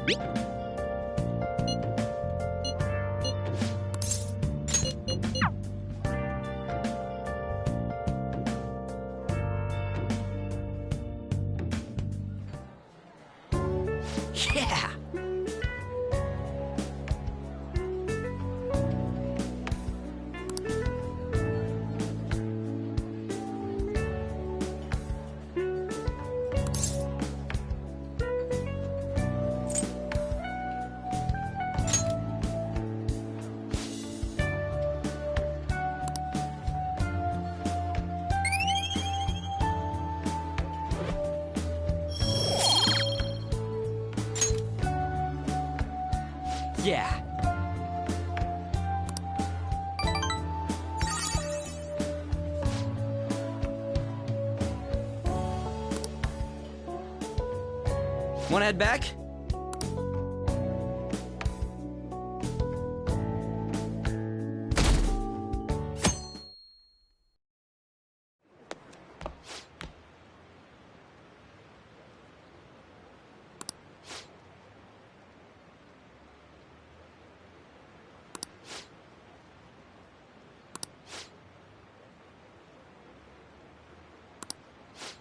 Yeah! Yeah! Wanna head back?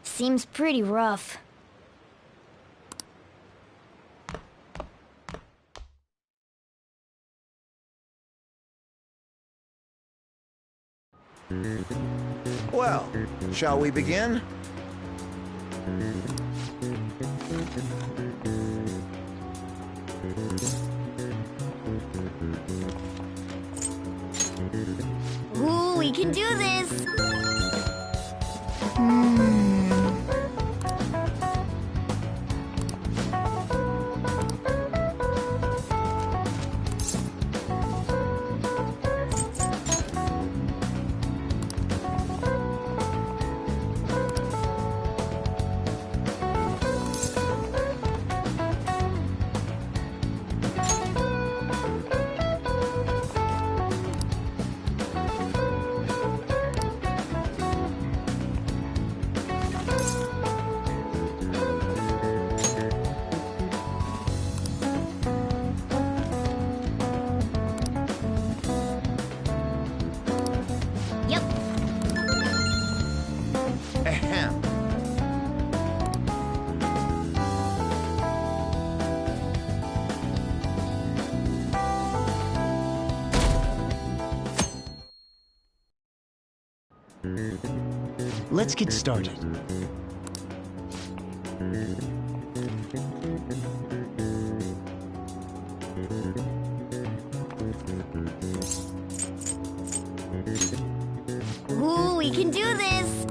Seems pretty rough. Well, shall we begin? Ooh, we can do this! Yep. Ahem. Let's get started. Ooh, we can do this!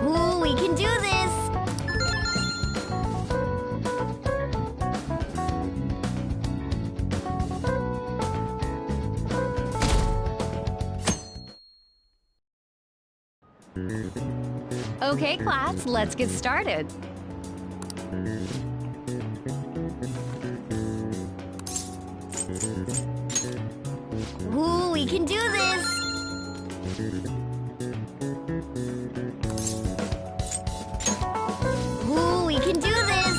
Ooh, we can do this! Okay, class, let's get started. Ooh, we can do this! Ooh, we can do this!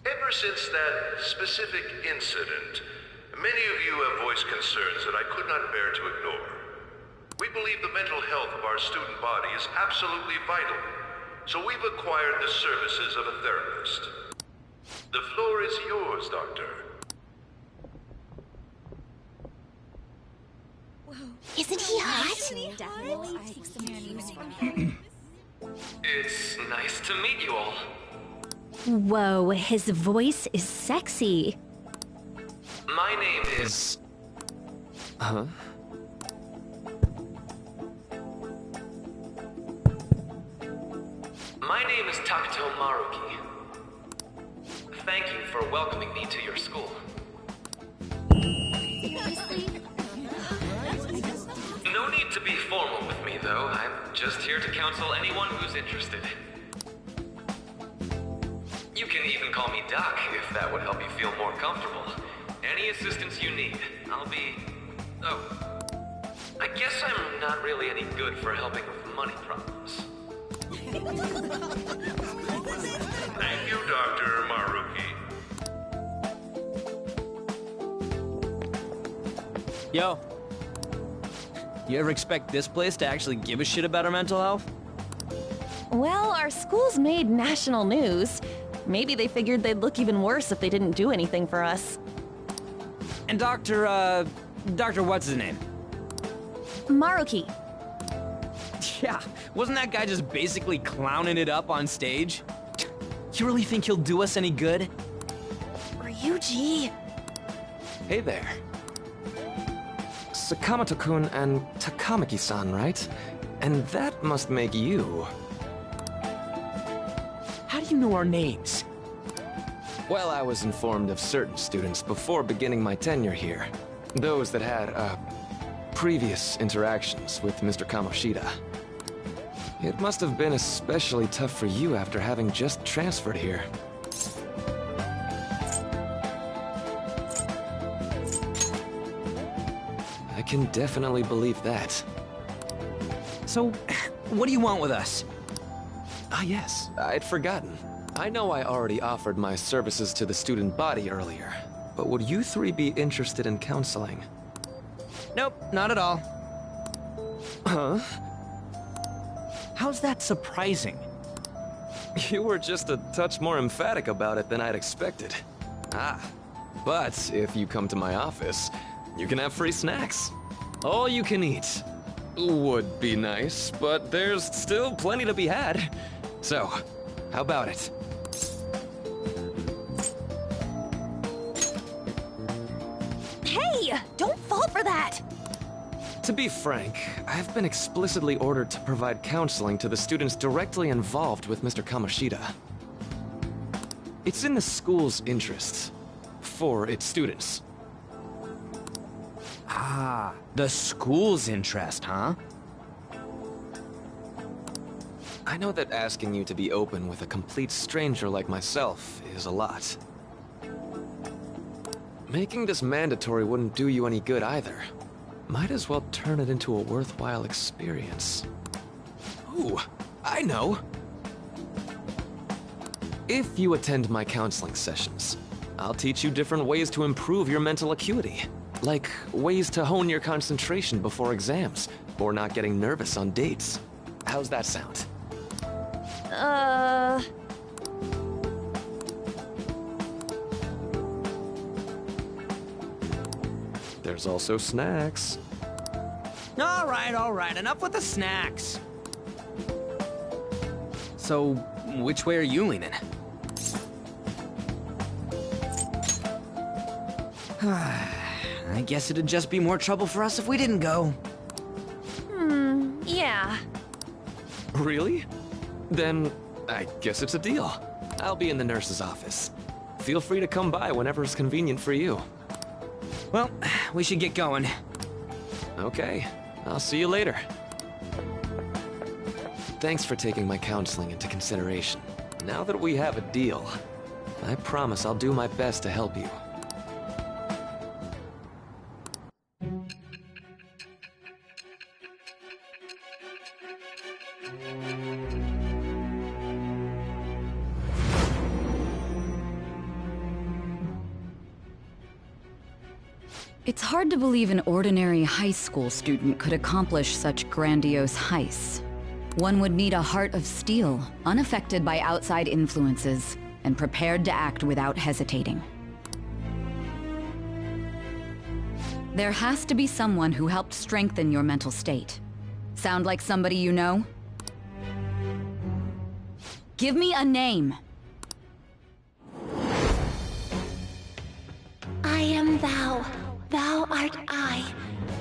Ever since that specific incident, many of you have voiced concerns that I could not bear to ignore. We believe the mental health of our student body is absolutely vital, so we've acquired the services of a therapist. The floor is yours, Doctor. Isn't he hot? It's nice to meet you all. Whoa, his voice is sexy. My name is... Huh? My name is Takuto Maruki. Thank you for welcoming me to your school. No need to be formal with me, though. I'm just here to counsel anyone who's interested. You can even call me Doc, if that would help you feel more comfortable. Any assistance you need, I'll be... Oh. I guess I'm not really any good for helping with money problems. Thank you, Dr. Maruki. Yo. You ever expect this place to actually give a shit about our mental health? Well, our school's made national news. Maybe they figured they'd look even worse if they didn't do anything for us. And Dr. what's his name? Maruki. Yeah, wasn't that guy just basically clowning it up on stage? You really think he'll do us any good? Ryuji. Hey there. Sakamoto-kun and Takamaki-san, right? And that must make you... How do you know our names? Well, I was informed of certain students before beginning my tenure here. Those that had, previous interactions with Mr. Kamoshida. It must have been especially tough for you after having just transferred here. I can definitely believe that. So, what do you want with us? Ah yes, I'd forgotten. I know I already offered my services to the student body earlier, but would you three be interested in counseling? Nope, not at all. Huh? How's that surprising? You were just a touch more emphatic about it than I'd expected. Ah, but if you come to my office, you can have free snacks. All you can eat. Would be nice, but there's still plenty to be had. So, how about it? Hey, don't fall for that. To be frank, I've been explicitly ordered to provide counseling to the students directly involved with Mr. Kamoshida. It's in the school's interests. For its students. Ah, the school's interest, huh? I know that asking you to be open with a complete stranger like myself is a lot. Making this mandatory wouldn't do you any good either. Might as well turn it into a worthwhile experience. Ooh, I know! If you attend my counseling sessions, I'll teach you different ways to improve your mental acuity. Like ways to hone your concentration before exams, or not getting nervous on dates. How's that sound? There's also snacks. All right, enough with the snacks. So, which way are you leaning? I guess it'd just be more trouble for us if we didn't go. Yeah. Really? Then, I guess it's a deal. I'll be in the nurse's office. Feel free to come by whenever it's convenient for you. Well, we should get going. Okay, I'll see you later. Thanks for taking my counseling into consideration. Now that we have a deal, I promise I'll do my best to help you. It's hard to believe an ordinary high school student could accomplish such grandiose heists. One would need a heart of steel, unaffected by outside influences, and prepared to act without hesitating. There has to be someone who helped strengthen your mental state. Sound like somebody you know? Give me a name. I am thou. Thou art I.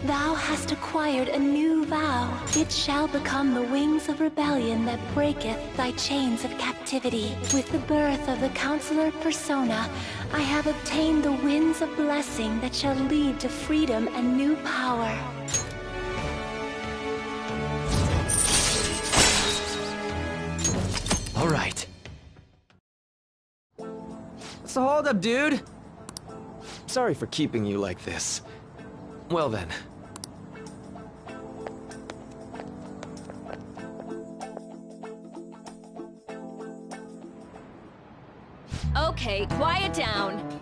Thou hast acquired a new vow. It shall become the wings of rebellion that breaketh thy chains of captivity. With the birth of the Counselor Persona, I have obtained the winds of blessing that shall lead to freedom and new power. All right. So hold up, dude. Sorry for keeping you like this. Well then. Okay, quiet down.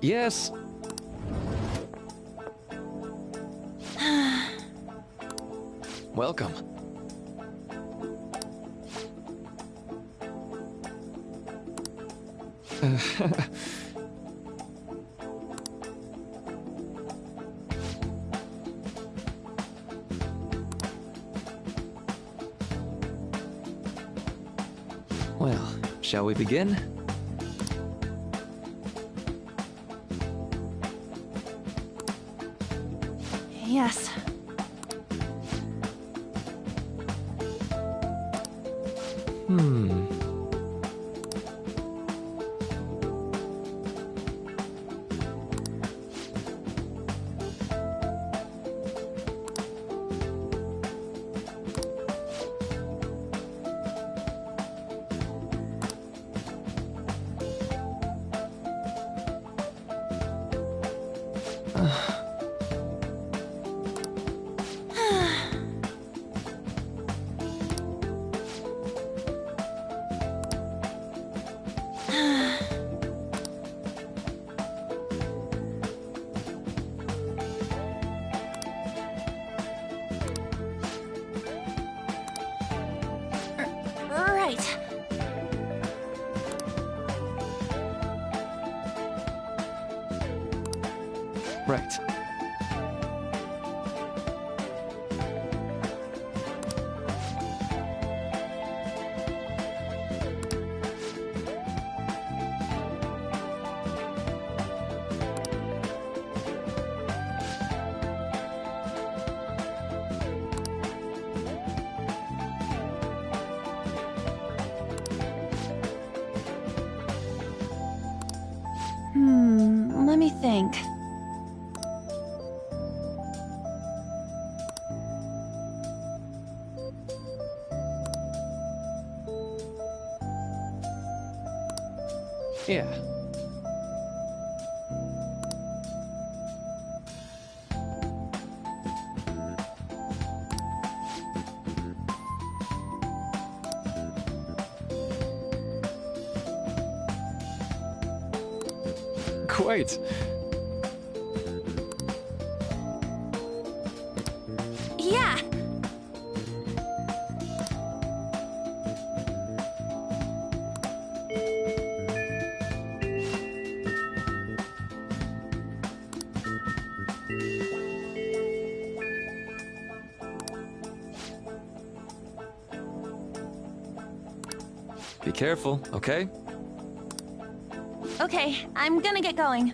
Yes. Welcome. Well, shall we begin? Yes. Right. Right. Let me think. Yeah. Quite. Yeah! Be careful, okay? Okay, I'm gonna get going.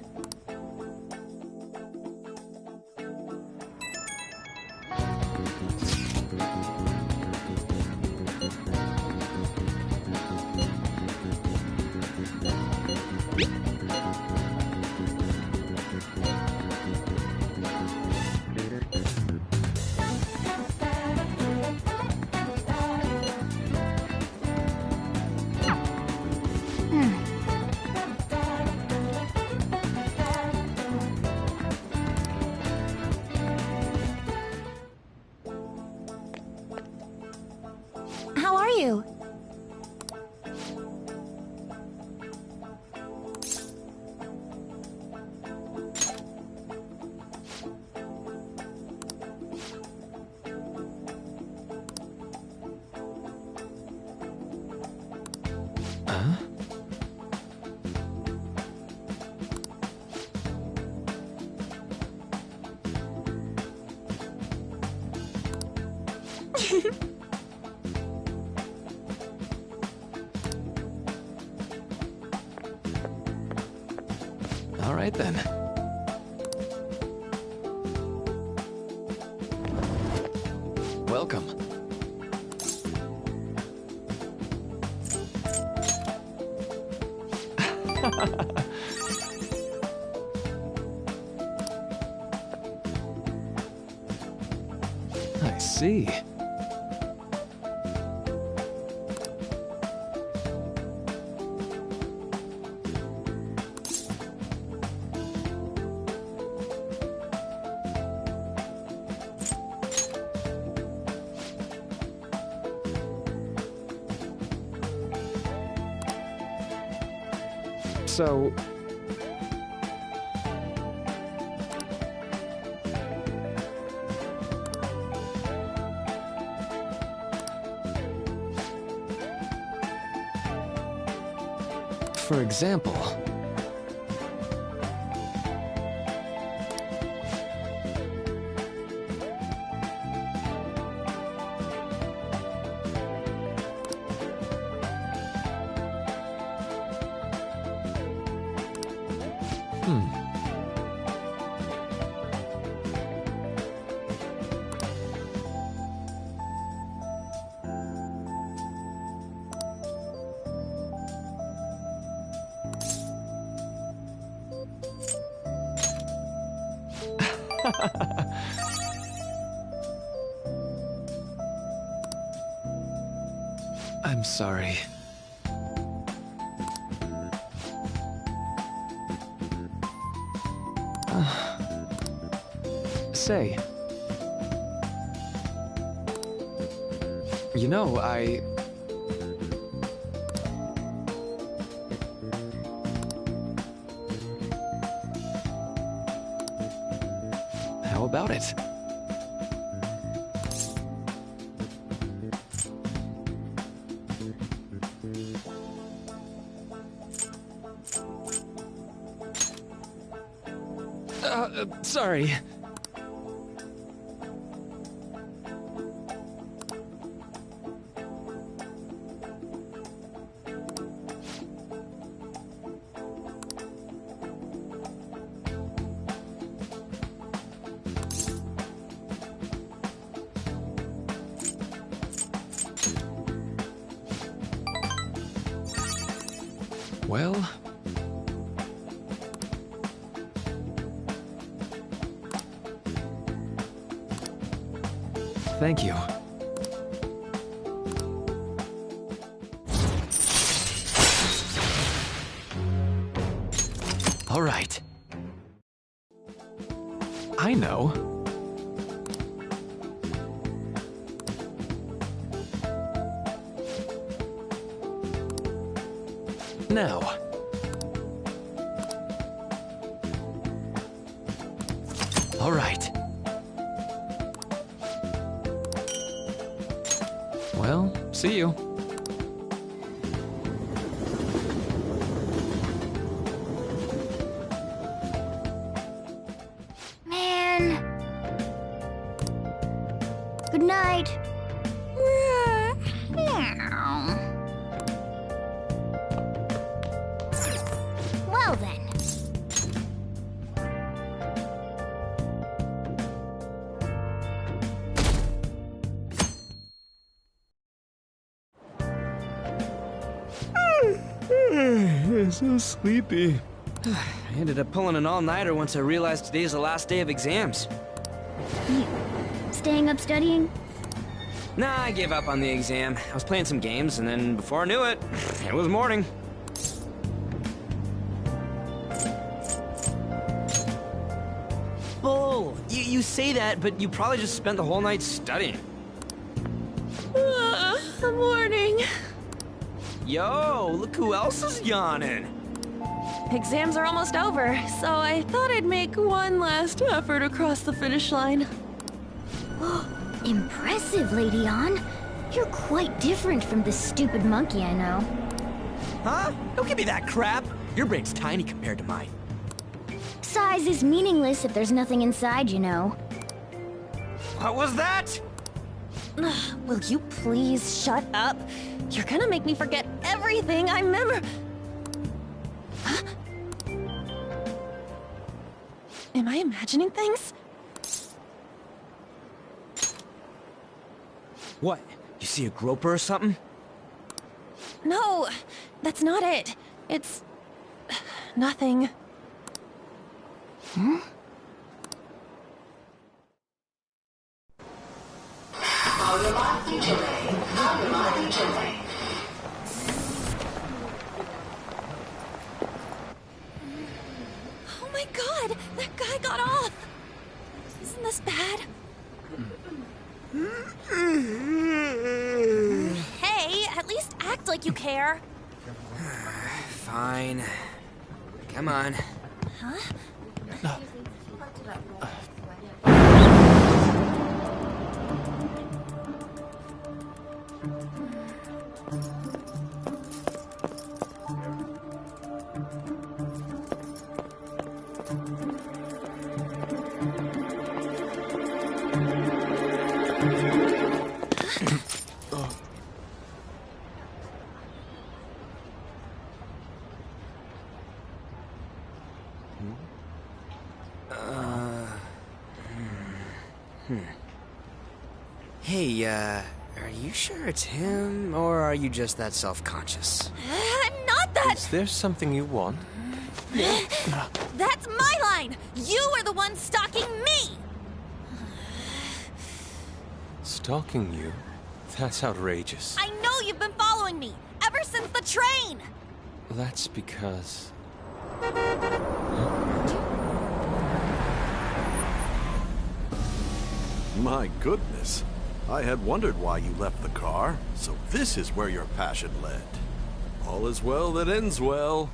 All right then. Welcome. I see. So... For example... I'm sorry. Say... You know, How about it? Sorry. Well... Thank you. All right. I know. Now. All right. Well, see you. Man. Good night. Well then. I'm so sleepy. I ended up pulling an all-nighter once I realized today's the last day of exams. You staying up studying? Nah, I gave up on the exam. I was playing some games, and then before I knew it, it was morning. Bull! You say that, but you probably just spent the whole night studying. Morning. Yo, look who else is yawning. Exams are almost over, so I thought I'd make one last effort across the finish line. Impressive, Lady Ann. You're quite different from this stupid monkey I know. Huh? Don't give me that crap. Your brain's tiny compared to mine. Size is meaningless if there's nothing inside, you know. What was that? Will you please shut up? You're gonna make me forget everything I remember. Huh? Am I imagining things? What? You see a groper or something? No, that's not it. It's... nothing. Hmm? Oh my god! That guy got off! Isn't this bad? Hey, at least act like you care. Fine. Come on. Huh? Hey, are you sure it's him, or are you just that self-conscious? I'm not that... Is there something you want? That's my line! You are the one stalking me! Stalking you? That's outrageous. I know you've been following me, ever since the train! That's because... My goodness. I had wondered why you left the car, so this is where your passion led. All is well that ends well.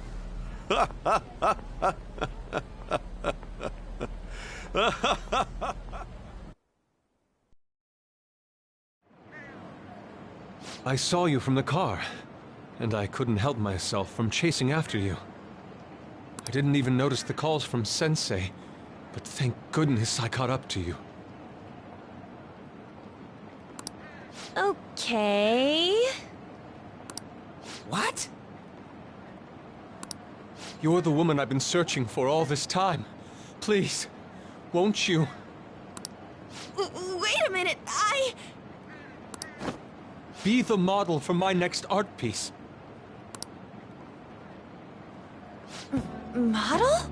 I saw you from the car, and I couldn't help myself from chasing after you. I didn't even notice the calls from Sensei, but thank goodness I caught up to you. Okay... What? You're the woman I've been searching for all this time. Please, won't you? Wait a minute, Be the model for my next art piece. Model?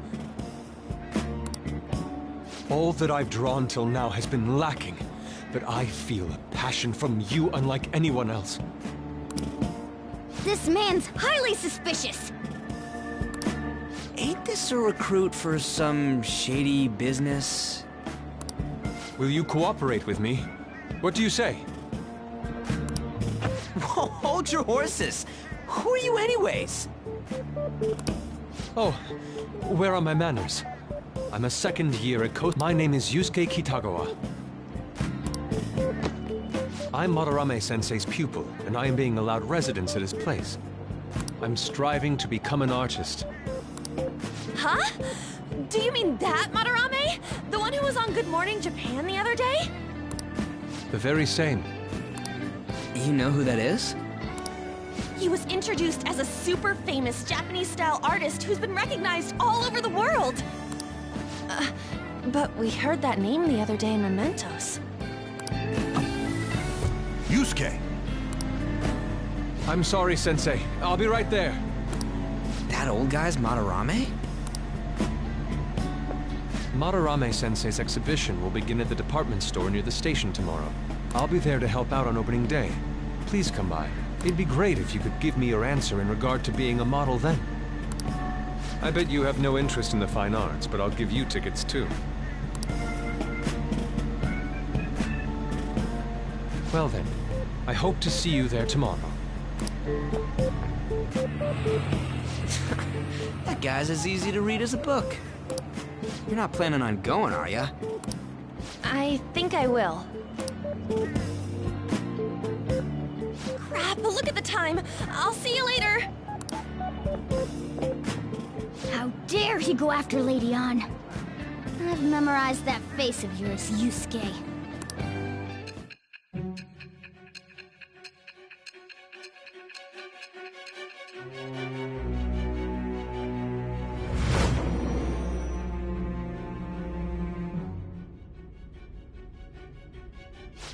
All that I've drawn till now has been lacking, but I feel a passion from you unlike anyone else. This man's highly suspicious. Ain't this a recruit for some shady business? Will you cooperate with me? What do you say? Whoa, hold your horses! Who are you anyways? Oh, where are my manners? I'm a second year at Coast. My name is Yusuke Kitagawa. I'm Madarame-sensei's pupil, and I am being allowed residence at his place. I'm striving to become an artist. Huh? Do you mean that Madarame? The one who was on Good Morning Japan the other day? The very same. You know who that is? He was introduced as a super famous Japanese-style artist who's been recognized all over the world. But we heard that name the other day in Mementos. Yusuke! I'm sorry, Sensei. I'll be right there. That old guy's Madarame? Madarame-sensei's exhibition will begin at the department store near the station tomorrow. I'll be there to help out on opening day. Please come by. It'd be great if you could give me your answer in regard to being a model then. I bet you have no interest in the fine arts, but I'll give you tickets too. Well then, I hope to see you there tomorrow. That guy's as easy to read as a book. You're not planning on going, are ya? I think I will. Crap, look at the time. I'll see you later. How dare he go after Lady Ann? I've memorized that face of yours, Yusuke.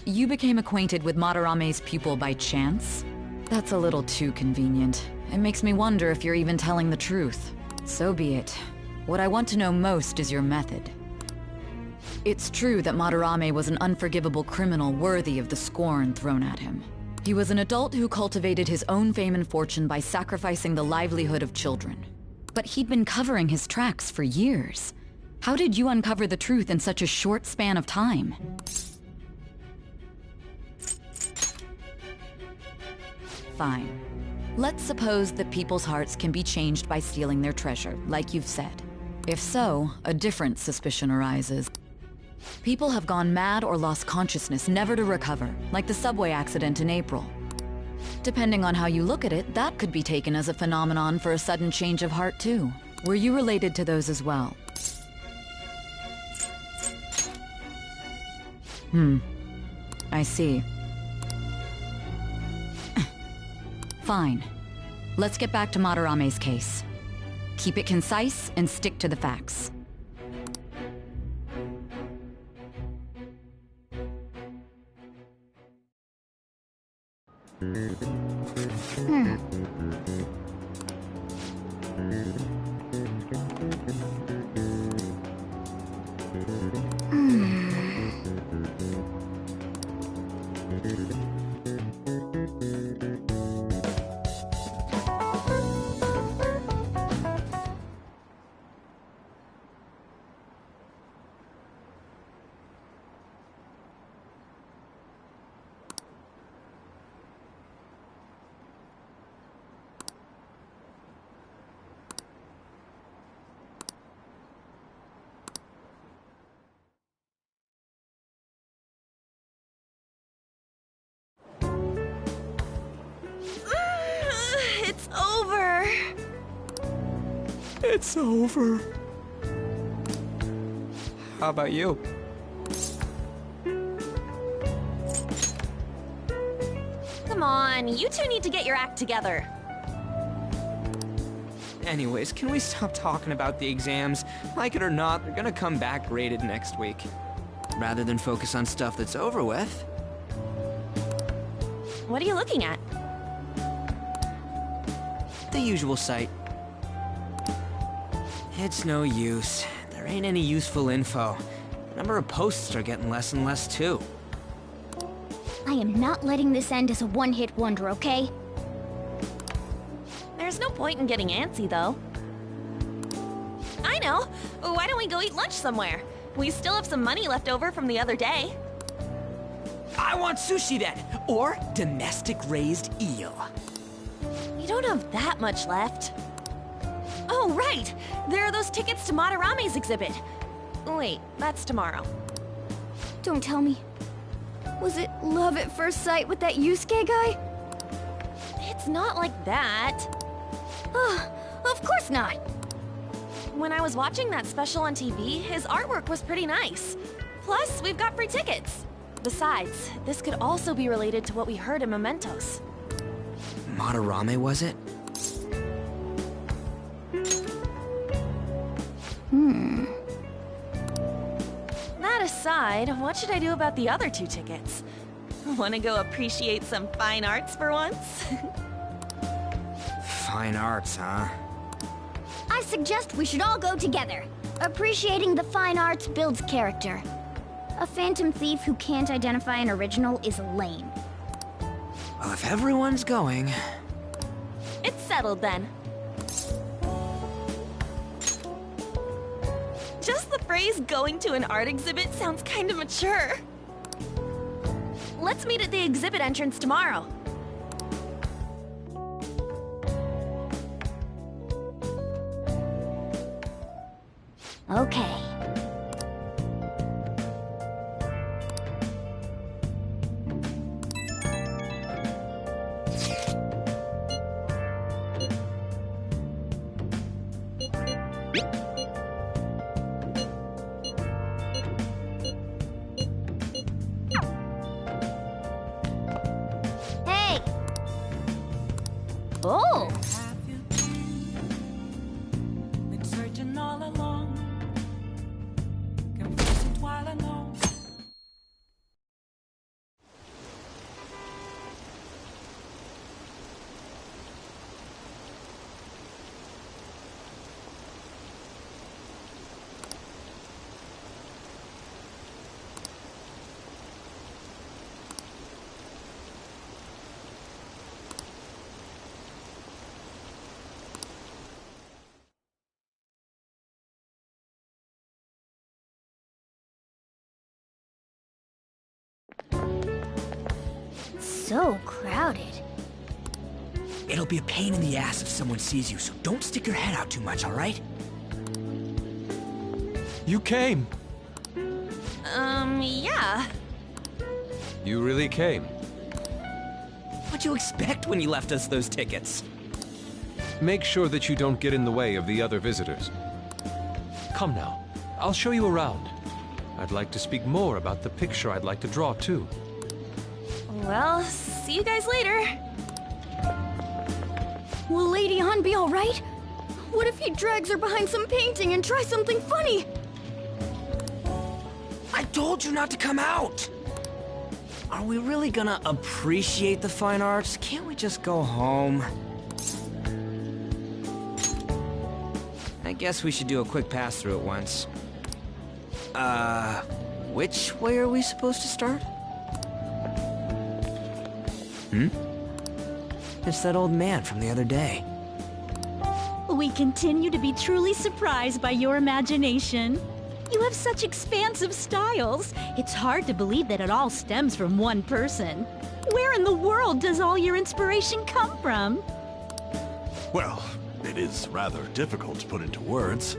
you became acquainted with Madarame's pupil by chance? That's a little too convenient. It makes me wonder if you're even telling the truth. So be it. What I want to know most is your method. It's true that Madarame was an unforgivable criminal worthy of the scorn thrown at him. He was an adult who cultivated his own fame and fortune by sacrificing the livelihood of children. But he'd been covering his tracks for years. How did you uncover the truth in such a short span of time? Fine. Let's suppose that people's hearts can be changed by stealing their treasure, like you've said. If so, a different suspicion arises. People have gone mad or lost consciousness, never to recover, like the subway accident in April. Depending on how you look at it, that could be taken as a phenomenon for a sudden change of heart too. Were you related to those as well? I see. Fine. Let's get back to Madarame's case. Keep it concise and stick to the facts. It's over. It's over. How about you? Come on, you two need to get your act together. Anyways, can we stop talking about the exams? Like it or not, they're gonna come back graded next week. Rather than focus on stuff that's over with. What are you looking at? The usual site. It's no use. There ain't any useful info. The number of posts are getting less and less too. I am not letting this end as a one-hit wonder, okay? There's no point in getting antsy, though. I know! Why don't we go eat lunch somewhere? We still have some money left over from the other day. I want sushi then! Or domestic-raised eel. You don't have that much left. Oh, right! There are those tickets to Madarame's exhibit. Wait, that's tomorrow. Don't tell me. Was it love at first sight with that Yusuke guy? It's not like that. Of course not. When I was watching that special on TV, his artwork was pretty nice. Plus, we've got free tickets. Besides, this could also be related to what we heard in Mementos. Madarame, was it? That aside, what should I do about the other 2 tickets? Wanna go appreciate some fine arts for once? Fine arts, huh? I suggest we should all go together. Appreciating the fine arts builds character. A phantom thief who can't identify an original is lame. Well, if everyone's going... It's settled then. Just the phrase going to an art exhibit sounds kind of mature. Let's meet at the exhibit entrance tomorrow. Okay. Hey! Oh! Been searching all along, confusing while I know. so crowded. It'll be a pain in the ass if someone sees you, so don't stick your head out too much, all right? You came. Yeah. You really came. What'd you expect when you left us those tickets? Make sure that you don't get in the way of the other visitors. Come now, I'll show you around. I'd like to speak more about the picture I'd like to draw, too. Well, see you guys later. Will Lady Han be alright? What if he drags her behind some painting and tries something funny? I told you not to come out! Are we really gonna appreciate the fine arts? Can't we just go home? I guess we should do a quick pass-through at once. Which way are we supposed to start? It's that old man from the other day. We continue to be truly surprised by your imagination. You have such expansive styles. It's hard to believe that it all stems from one person. Where in the world does all your inspiration come from? Well, it is rather difficult to put into words.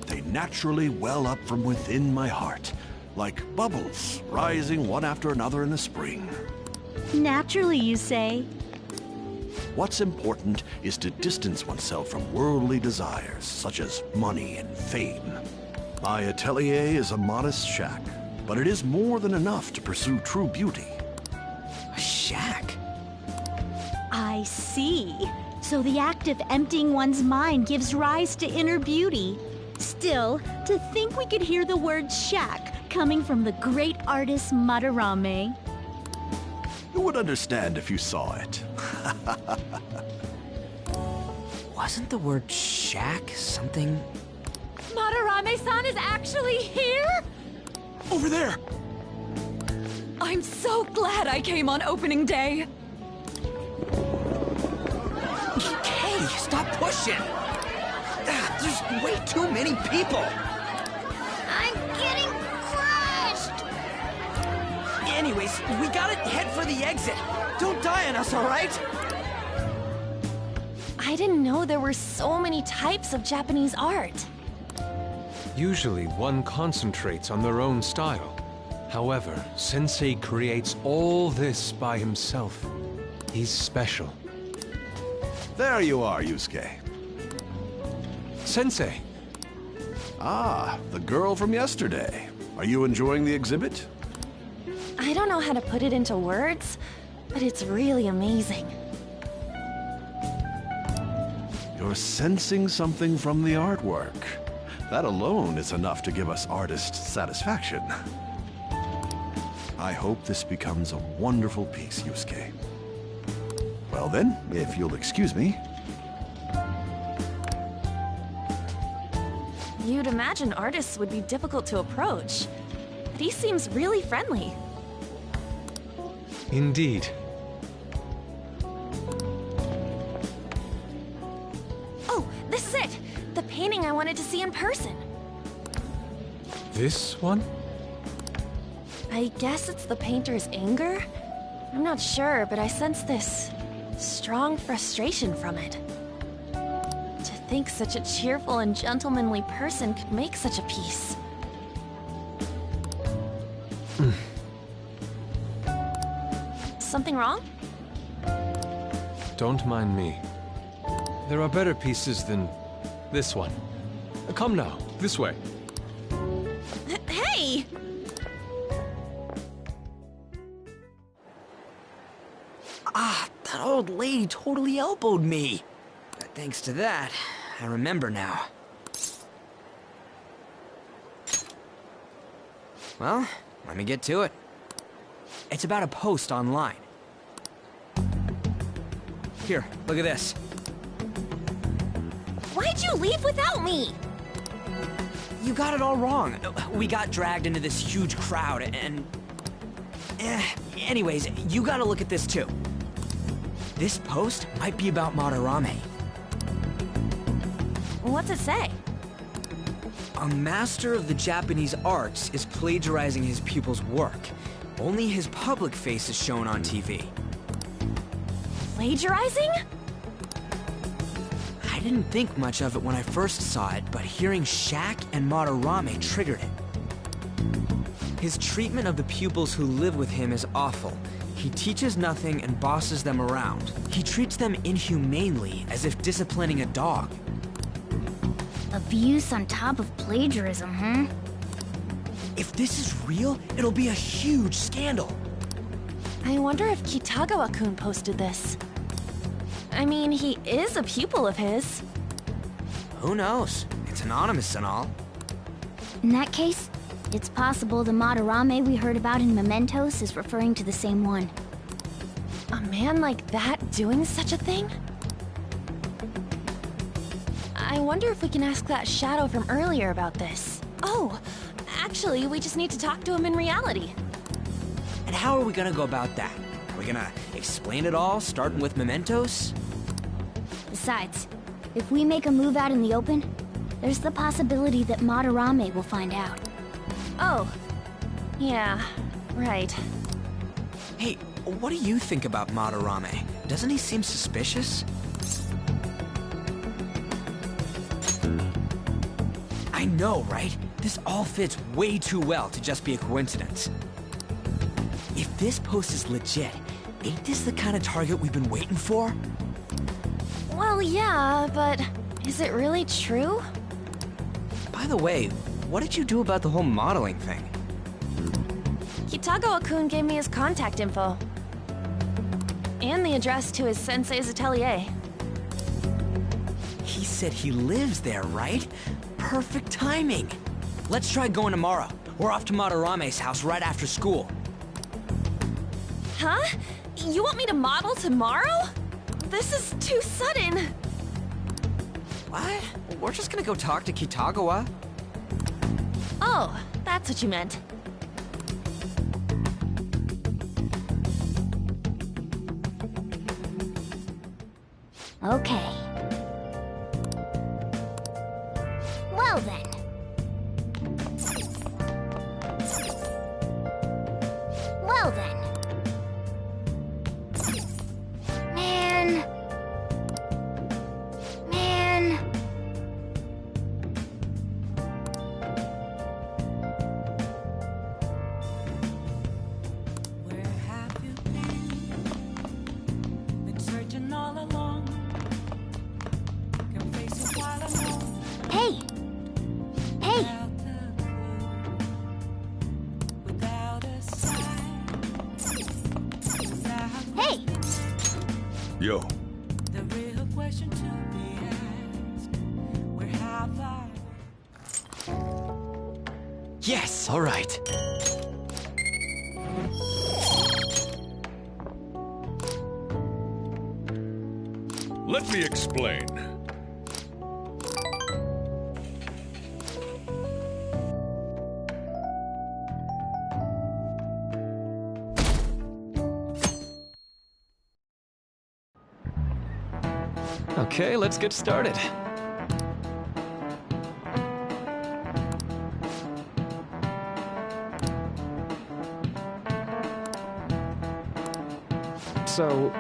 They naturally well up from within my heart, like bubbles rising one after another in the spring. Naturally, you say? What's important is to distance oneself from worldly desires, such as money and fame. My atelier is a modest shack, but it is more than enough to pursue true beauty. A shack? I see. So the act of emptying one's mind gives rise to inner beauty. Still, to think we could hear the word shack coming from the great artist Madarame. You would understand if you saw it. Wasn't the word shack something? Madarame-san is actually here? Over there! I'm so glad I came on opening day. Hey, stop pushing! There's way too many people! I'm getting crushed! Anyways, we gotta head for the exit. Don't die on us, all right? I didn't know there were so many types of Japanese art. Usually one concentrates on their own style. However, Sensei creates all this by himself. He's special. There you are, Yusuke. Sensei! Ah, the girl from yesterday. Are you enjoying the exhibit? I don't know how to put it into words, but it's really amazing. You're sensing something from the artwork. That alone is enough to give us artists satisfaction. I hope this becomes a wonderful piece, Yusuke. Well then, if you'll excuse me. You'd imagine artists would be difficult to approach, but he seems really friendly. Indeed. Oh, this is it! The painting I wanted to see in person. This one? I guess it's the painter's anger? I'm not sure, but I sense this strong frustration from it. To think such a cheerful and gentlemanly person could make such a piece. Something wrong? Don't mind me. There are better pieces than this one. Come now, this way. Hey! That old lady totally elbowed me. But thanks to that, I remember now. Well, let me get to it. It's about a post online. Here, look at this. Why'd you leave without me? You got it all wrong. We got dragged into this huge crowd and... anyways, you gotta look at this too. This post might be about Madarame. What's it say? A master of the Japanese arts is plagiarizing his pupil's work. Only his public face is shown on TV. plagiarizing? I didn't think much of it when I first saw it, but hearing Shaq and Madarame triggered it. His treatment of the pupils who live with him is awful. He teaches nothing and bosses them around. He treats them inhumanely, as if disciplining a dog. Abuse on top of plagiarism, huh? If this is real, it'll be a huge scandal. I wonder if Kitagawa-kun posted this. I mean, he is a pupil of his. Who knows? It's anonymous and all. In that case, it's possible the Madarame we heard about in Mementos is referring to the same one. A man like that doing such a thing? I wonder if we can ask that shadow from earlier about this. Oh, actually, we just need to talk to him in reality. And how are we gonna go about that? Are we gonna explain it all, starting with Mementos? Besides, if we make a move out in the open, there's the possibility that Madarame will find out. Oh. Yeah, right. Hey, what do you think about Madarame? Doesn't he seem suspicious? I know, right? This all fits way too well to just be a coincidence. If this post is legit, ain't this the kind of target we've been waiting for? Well, yeah, but is it really true? By the way, what did you do about the whole modeling thing? Kitagawa-kun gave me his contact info. And the address to his sensei's atelier. He said he lives there, right? Perfect timing. Let's try going tomorrow. We're off to Madarame's house right after school. Huh? You want me to model tomorrow? This is too sudden. What? We're just gonna go talk to Kitagawa. Oh, that's what you meant. Okay. Well then. Well then. Man. Where have you been searching all along. Can face it while alone. Hey! Hey! Without a sign. Hey! Yo. The real question to be asked. Where have I? Yes, all right. Let me explain. Okay, let's get started. So...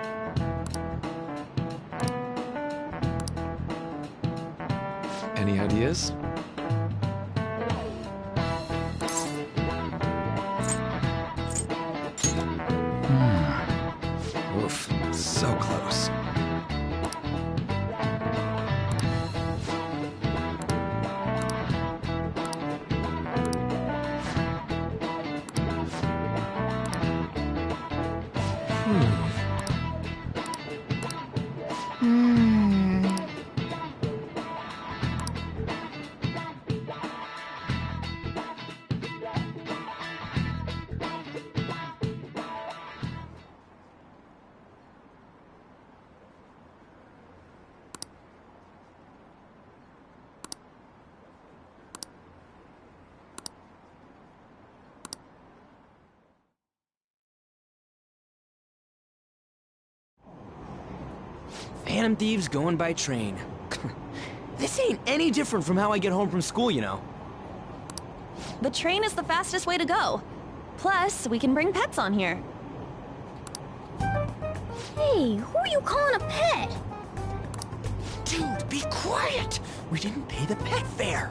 any ideas? Oof, so close. Phantom Thieves going by train. This ain't any different from how I get home from school, you know. The train is the fastest way to go. Plus, we can bring pets on here. Hey, who are you calling a pet? Dude, be quiet! We didn't pay the pet fare.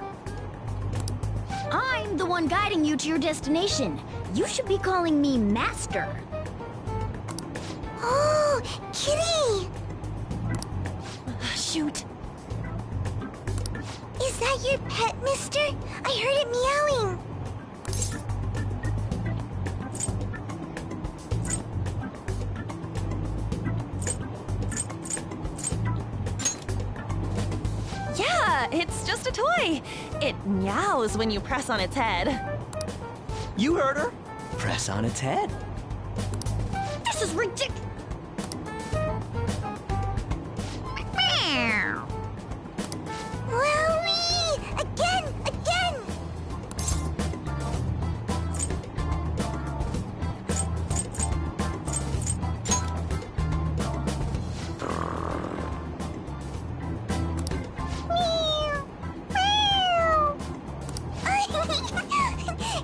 I'm the one guiding you to your destination. You should be calling me Master. Oh, Kitty! Shoot. Is that your pet, mister? I heard it meowing. Yeah, it's just a toy. It meows when you press on its head. You heard her. Press on its head. This is ridiculous. Wowie! Again! Again! Meow! Meow!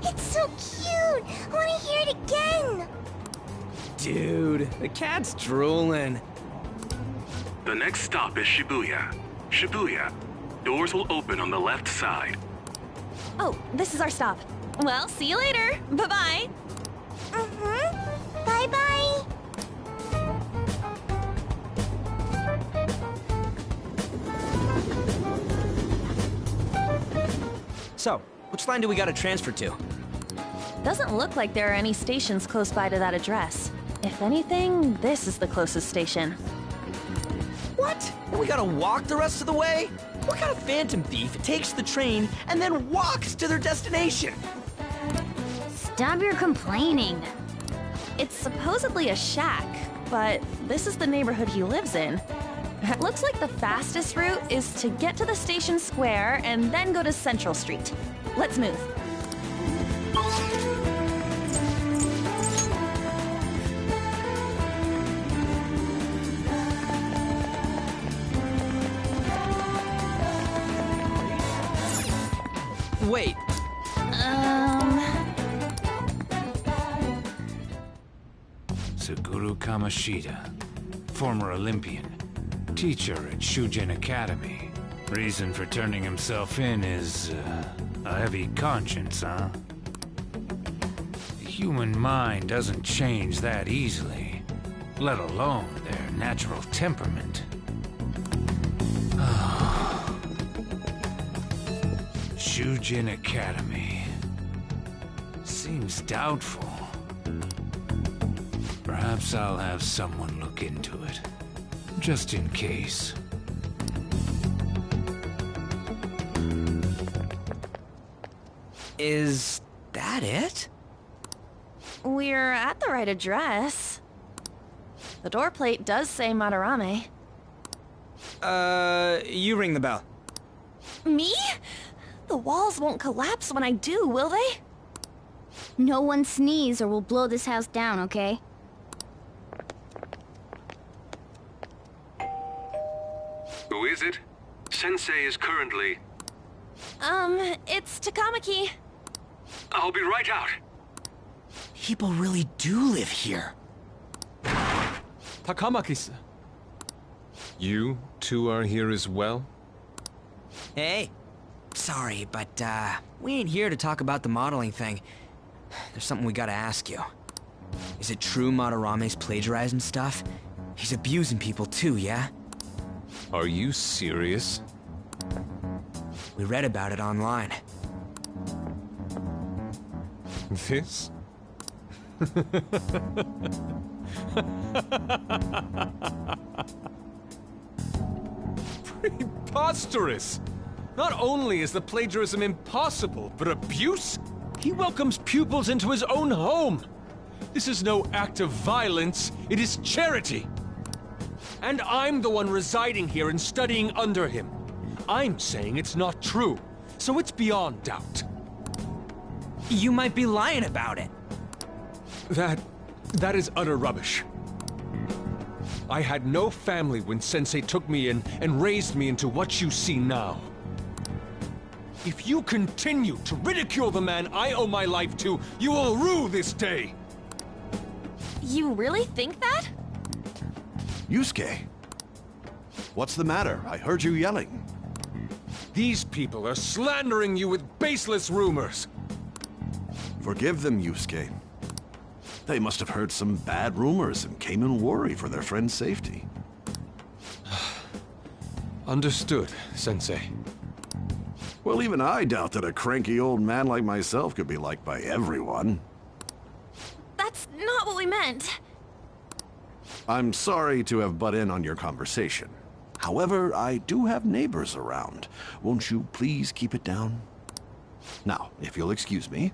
It's so cute! I want to hear it again! Dude, the cat's drooling. The next stop is Shibuya. Shibuya. Doors will open on the left side. Oh, this is our stop. Well, see you later. Bye-bye. Mm-hmm. Bye-bye. So, which line do we gotta transfer to? Doesn't look like there are any stations close by to that address. If anything, this is the closest station. What? And we gotta walk the rest of the way? What kind of phantom thief takes the train and then walks to their destination? Stop your complaining. It's supposedly a shack, but this is the neighborhood he lives in. It looks like the fastest route is to get to the station square and then go to Central Street. Let's move. Wait. Suguru Kamoshida, former Olympian, teacher at Shujin Academy. Reason for turning himself in is a heavy conscience, huh? The human mind doesn't change that easily, let alone their natural temperament. Shujin Academy. Seems doubtful. Perhaps I'll have someone look into it. Just in case. Is that it? We're at the right address. The door plate does say Madarame. You ring the bell. Me? The walls won't collapse when I do, will they? No one sneeze or we'll blow this house down, okay? Who is it? Sensei is currently... It's Takamaki. I'll be right out. People really do live here. Takamaki-san. You two are here as well? Hey. Sorry, but, we ain't here to talk about the modeling thing. There's something we gotta ask you. Is it true Madarame's plagiarizing stuff? He's abusing people too, yeah? Are you serious? We read about it online. This? Preposterous! Not only is the plagiarism impossible, but abuse? He welcomes pupils into his own home! This is no act of violence, it is charity! And I'm the one residing here and studying under him. I'm saying it's not true, so it's beyond doubt. You might be lying about it. That is utter rubbish. I had no family when Sensei took me in and raised me into what you see now. If you continue to ridicule the man I owe my life to, you will rue this day! You really think that? Yusuke! What's the matter? I heard you yelling. These people are slandering you with baseless rumors. Forgive them, Yusuke. They must have heard some bad rumors and came in worry for their friend's safety. Understood, Sensei. Well, even I doubt that a cranky old man like myself could be liked by everyone. That's not what we meant. I'm sorry to have butt in on your conversation. However, I do have neighbors around. Won't you please keep it down? Now, if you'll excuse me.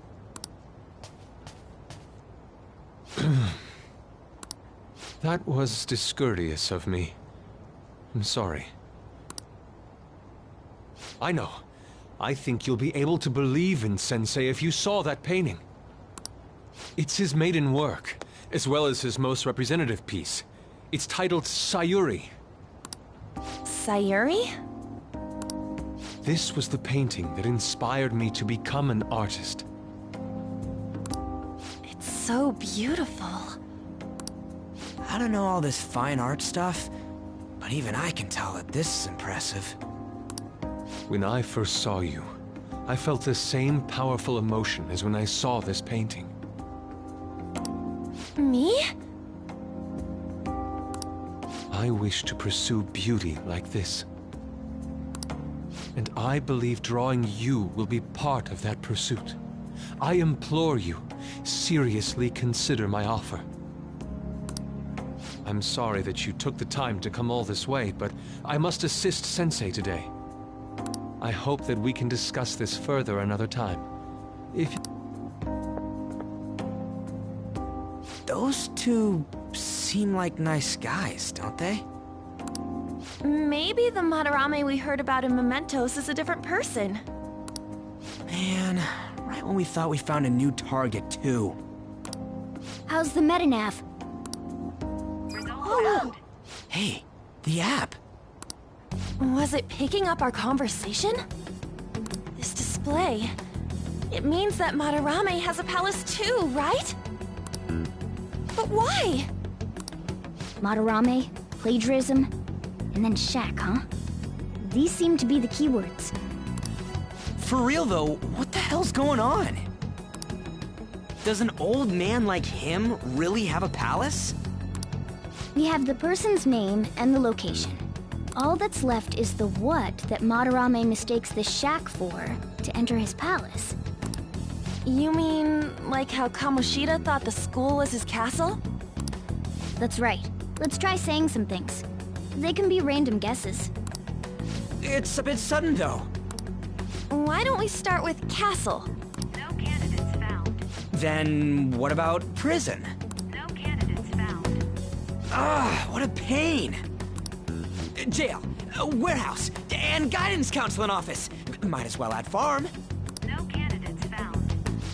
That was discourteous of me. I'm sorry. I know. I think you'll be able to believe in Sensei if you saw that painting. It's his maiden work, as well as his most representative piece. It's titled Sayuri. Sayuri? This was the painting that inspired me to become an artist. It's so beautiful. I don't know all this fine art stuff, but even I can tell that this is impressive. When I first saw you, I felt the same powerful emotion as when I saw this painting. Me? I wish to pursue beauty like this. And I believe drawing you will be part of that pursuit. I implore you, seriously consider my offer. I'm sorry that you took the time to come all this way, but I must assist Sensei today. I hope that we can discuss this further another time. If Those two seem like nice guys, don't they? Maybe the Madarame we heard about in Mementos is a different person. Man, right when we thought we found a new target, too. How's the metanav? Oh! Hey, the app. Was it picking up our conversation? This display... It means that Madarame has a palace too, right? But why? Madarame, plagiarism, and then Shack, huh? These seem to be the keywords. For real, though, what the hell's going on? Does an old man like him really have a palace? We have the person's name and the location. All that's left is the what that Madarame mistakes the shack for to enter his palace. You mean, like how Kamoshida thought the school was his castle? That's right. Let's try saying some things. They can be random guesses. It's a bit sudden, though. Why don't we start with castle? No candidates found. Then what about prison? No candidates found. Ah, what a pain! Jail, warehouse, and guidance counseling office. Might as well add farm. No candidates found.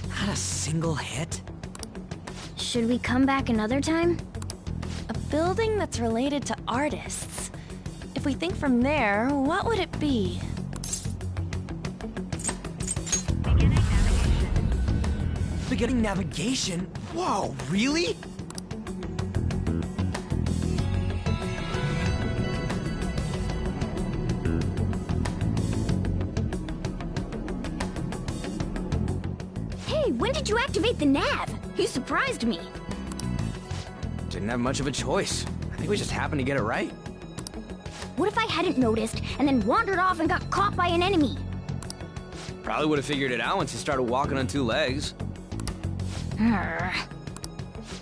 Not a single hit? Should we come back another time? A building that's related to artists. If we think from there, what would it be? Beginning navigation? Whoa, really? Hey, when did you activate the nav? You surprised me. Didn't have much of a choice. I think we just happened to get it right. What if I hadn't noticed and then wandered off and got caught by an enemy? Probably would have figured it out once you started walking on two legs.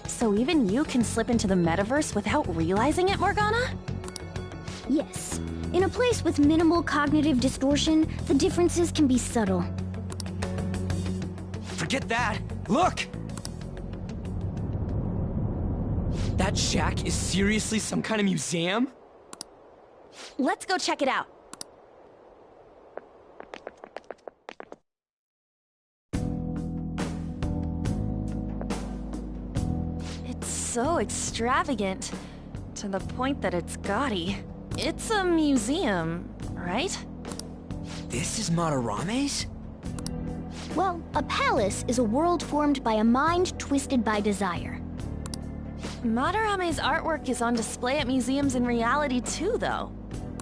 So even you can slip into the metaverse without realizing it, Morgana? Yes. In a place with minimal cognitive distortion, the differences can be subtle. Forget that! Look! That shack is seriously some kind of museum? Let's go check it out. It's so extravagant, to the point that it's gaudy. It's a museum, right? This is Madarame's? Well, a palace is a world formed by a mind twisted by desire. Madarame's artwork is on display at museums in reality too, though.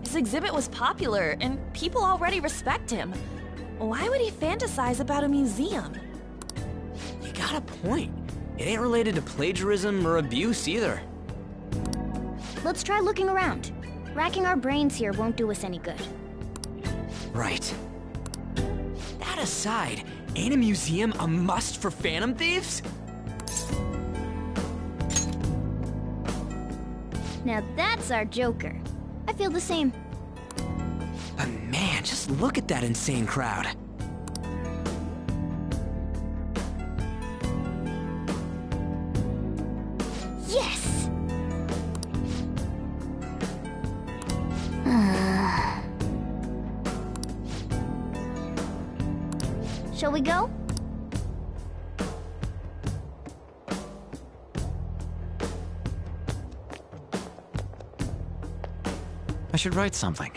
His exhibit was popular, and people already respect him. Why would he fantasize about a museum? You got a point. It ain't related to plagiarism or abuse either. Let's try looking around. Racking our brains here won't do us any good. Right. That aside, ain't a museum a must for Phantom Thieves? Now that's our Joker. I feel the same. But man, just look at that insane crowd. Yes! Shall we go? I should write something.